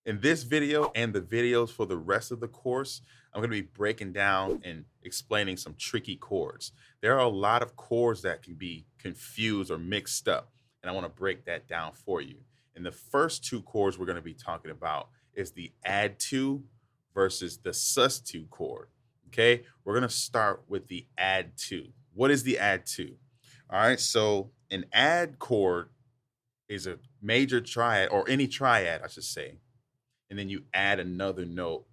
In this video and the videos for the rest of the course, I'm going to be breaking down and explaining some tricky chords. There are a lot of chords that can be confused or mixed up, and I want to break that down for you. And the first two chords we're going to be talking about is the add two versus the sus2 chord. Okay, we're going to start with the add two. What is the add two? All right, so an add chord is a major triad, or any triad, I should say, and then you add another note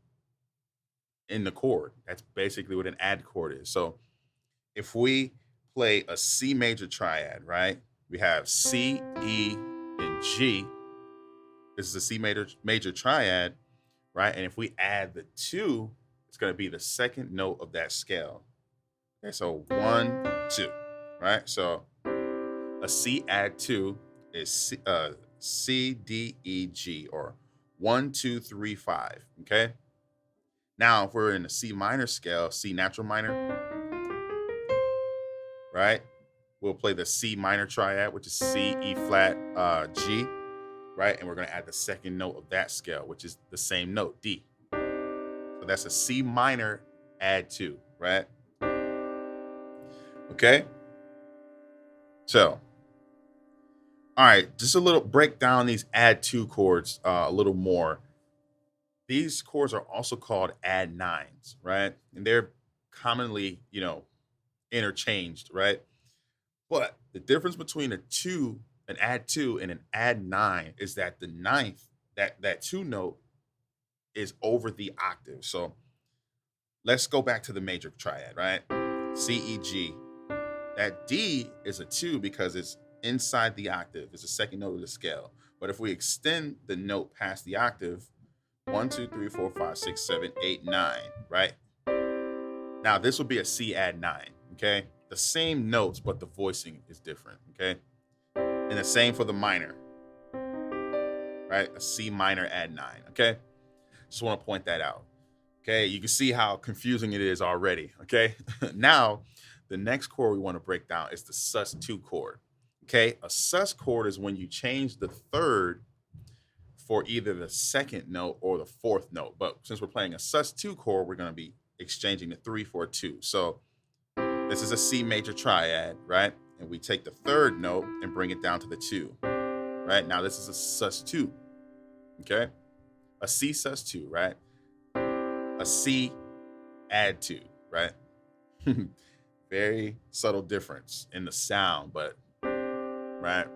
in the chord. That's basically what an add chord is. So if we play a C major triad, right? We have C, E, and G. This is a C major triad, right? And if we add the two, it's going to be the second note of that scale. Okay, so 1, 2, right? So a C add two is C, D, E, G, or 1, 2, 3, 5. Okay. Now, if we're in the C minor scale, C natural minor, right? We'll play the C minor triad, which is C, E flat, G, right? And we're going to add the second note of that scale, which is the same note, D. So that's a C minor add two, right? Okay. So, all right, just a little break down these add two chords a little more. These chords are also called add nines, right? And they're commonly, interchanged, right? But the difference between an add two, and an add nine is that the ninth, that two note is over the octave. So let's go back to the major triad, right? C, E, G. That D is a two because it's inside the octave. It's the second note of the scale. But if we extend the note past the octave, 1, 2, 3, 4, 5, 6, 7, 8, 9, right? Now this will be a C add nine, okay? The same notes, but the voicing is different, okay? And the same for the minor, right? A C minor add nine, okay? Just want to point that out, okay? You can see how confusing it is already, okay? Now, the next chord we want to break down is the sus2 chord, okay? A sus chord is when you change the third for either the second note or the fourth note. But since we're playing a sus2 chord, we're going to be exchanging the 3 for a 2. So this is a C major triad, right? And we take the third note and bring it down to the 2, right? Now this is a sus2, okay? A C sus2, right? A C add 2, right? Very subtle difference in the sound, but right?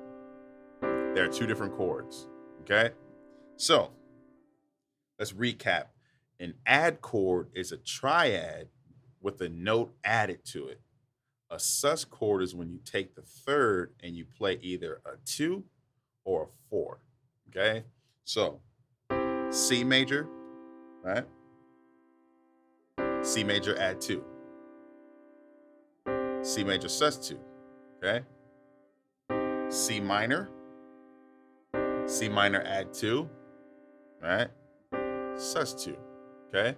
There are two different chords, okay? So let's recap. An add chord is a triad with a note added to it. A sus chord is when you take the third and you play either a 2 or a 4. Okay? So C major, right? C major add 2. C major sus2. Okay? C minor add 2, right? Sus2. Okay?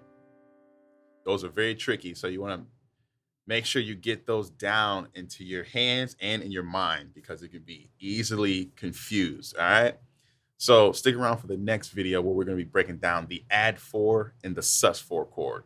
Those are very tricky. So you want to make sure you get those down into your hands and in your mind because it can be easily confused. All right. So stick around for the next video where we're going to be breaking down the add 4 and the sus4 chord.